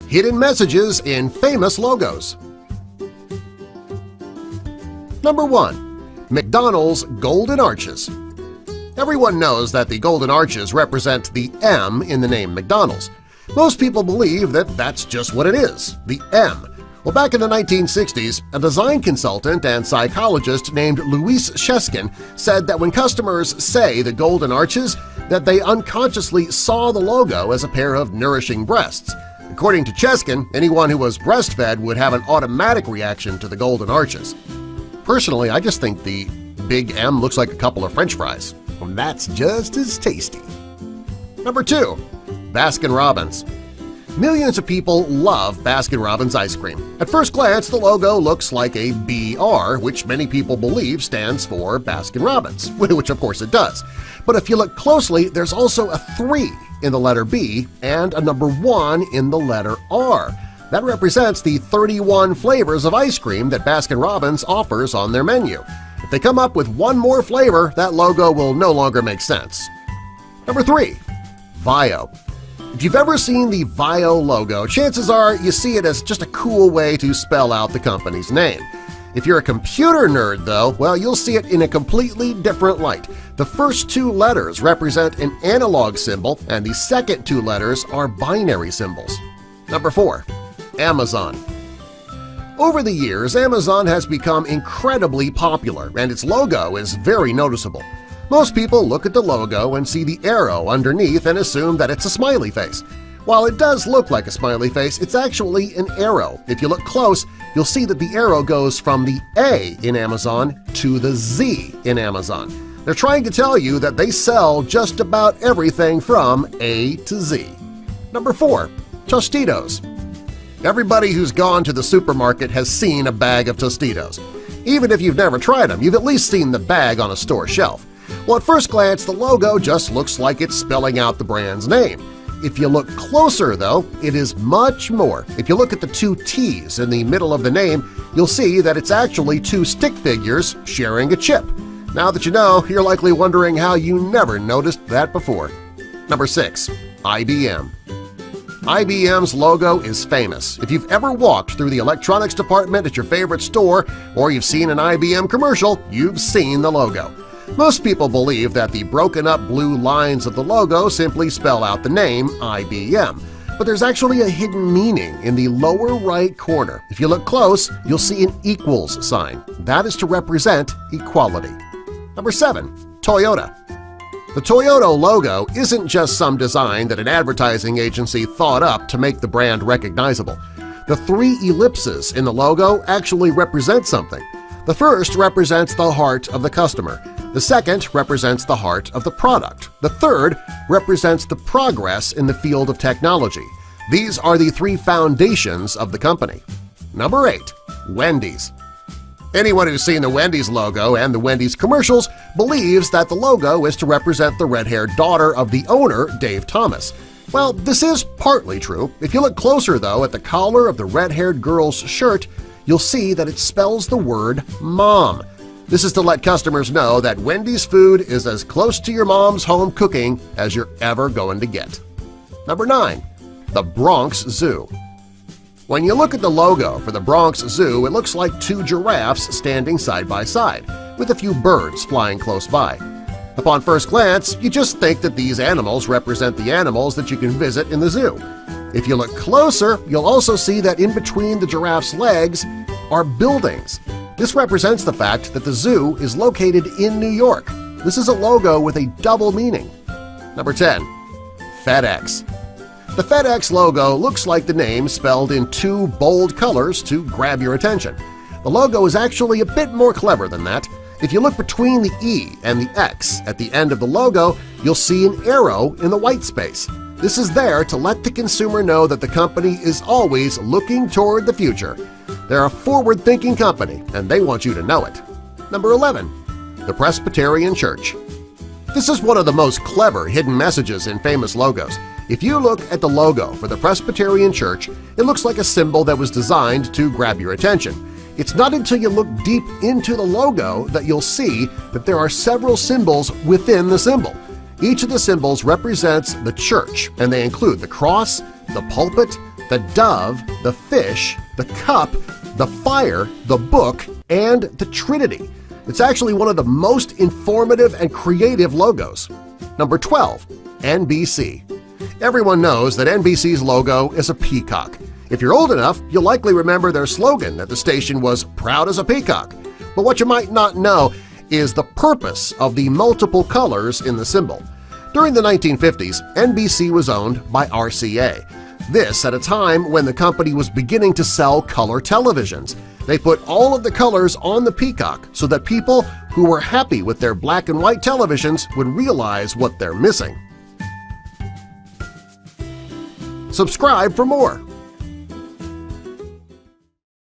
Hidden messages in famous logos. Number 1. McDonald's Golden Arches. Everyone knows that the Golden Arches represent the M in the name McDonald's. Most people believe that that's just what it is, the M. Well, back in the 1960s, a design consultant and psychologist named Louise Cheskin said that when customers say the Golden Arches, that they unconsciously saw the logo as a pair of nourishing breasts. According to Cheskin, anyone who was breastfed would have an automatic reaction to the Golden Arches. Personally, I just think the Big M looks like a couple of French fries, and that's just as tasty. Number 2. Baskin-Robbins. Millions of people love Baskin-Robbins ice cream. At first glance, the logo looks like a BR, which many people believe stands for Baskin-Robbins, which of course it does. But if you look closely, there's also a 3 in the letter B and a number 1 in the letter R. That represents the 31 flavors of ice cream that Baskin-Robbins offers on their menu. If they come up with one more flavor, that logo will no longer make sense. Number 3. Vio. If you've ever seen the Vio logo, chances are you see it as just a cool way to spell out the company's name. If you're a computer nerd, though, well, you'll see it in a completely different light. The first 2 letters represent an analog symbol, and the second 2 letters are binary symbols. Number 4. Amazon. Over the years, Amazon has become incredibly popular, and its logo is very noticeable. Most people look at the logo and see the arrow underneath and assume that it's a smiley face. While it does look like a smiley face, it's actually an arrow. If you look close, you'll see that the arrow goes from the A in Amazon to the Z in Amazon. They're trying to tell you that they sell just about everything from A to Z. Number 4. Tostitos. Everybody who's gone to the supermarket has seen a bag of Tostitos. Even if you've never tried them, you've at least seen the bag on a store shelf. Well, at first glance, the logo just looks like it's spelling out the brand's name. If you look closer, though, it is much more. If you look at the 2 T's in the middle of the name, you'll see that it's actually 2 stick figures sharing a chip. Now that you know, you're likely wondering how you never noticed that before. Number 6. IBM. IBM's logo is famous. If you've ever walked through the electronics department at your favorite store or you've seen an IBM commercial, you've seen the logo. Most people believe that the broken-up blue lines of the logo simply spell out the name IBM, but there's actually a hidden meaning in the lower right corner. If you look close, you'll see an equals sign. That is to represent equality. Number 7. Toyota. The Toyota logo isn't just some design that an advertising agency thought up to make the brand recognizable. The 3 ellipses in the logo actually represent something. The first represents the heart of the customer. The second represents the heart of the product. The third represents the progress in the field of technology. These are the 3 foundations of the company. Number 8. Wendy's. Anyone who's seen the Wendy's logo and the Wendy's commercials believes that the logo is to represent the red-haired daughter of the owner, Dave Thomas. Well, this is partly true. If you look closer, though, at the collar of the red-haired girl's shirt, you'll see that it spells the word Mom. This is to let customers know that Wendy's food is as close to your mom's home cooking as you're ever going to get. Number 9. The Bronx Zoo. When you look at the logo for the Bronx Zoo, it looks like 2 giraffes standing side by side, with a few birds flying close by. Upon first glance, you just think that these animals represent the animals that you can visit in the zoo. If you look closer, you'll also see that in between the giraffe's legs are buildings. This represents the fact that the zoo is located in New York. This is a logo with a double meaning. Number 10. FedEx. The FedEx logo looks like the name spelled in 2 bold colors to grab your attention. The logo is actually a bit more clever than that. If you look between the E and the X at the end of the logo, you'll see an arrow in the white space. This is there to let the consumer know that the company is always looking toward the future. They're a forward-thinking company, and they want you to know it. Number 11. The Presbyterian Church. This is one of the most clever hidden messages in famous logos. If you look at the logo for the Presbyterian Church, it looks like a symbol that was designed to grab your attention. It's not until you look deep into the logo that you'll see that there are several symbols within the symbol. Each of the symbols represents the church, and they include the cross, the pulpit, the dove, the fish, the cup, the fire, the book, and the Trinity. It's actually one of the most informative and creative logos. Number 12. NBC. Everyone knows that NBC's logo is a peacock. If you're old enough, you'll likely remember their slogan that the station was "Proud as a Peacock." But what you might not know is the purpose of the multiple colors in the symbol. During the 1950s, NBC was owned by RCA. This at a time when the company was beginning to sell color televisions. They put all of the colors on the peacock so that people who were happy with their black and white televisions would realize what they're missing. Subscribe for more!